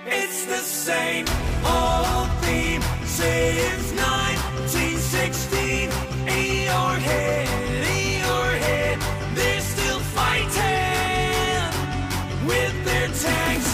It's the same old theme since 1916. In your head, they're still fighting with their tanks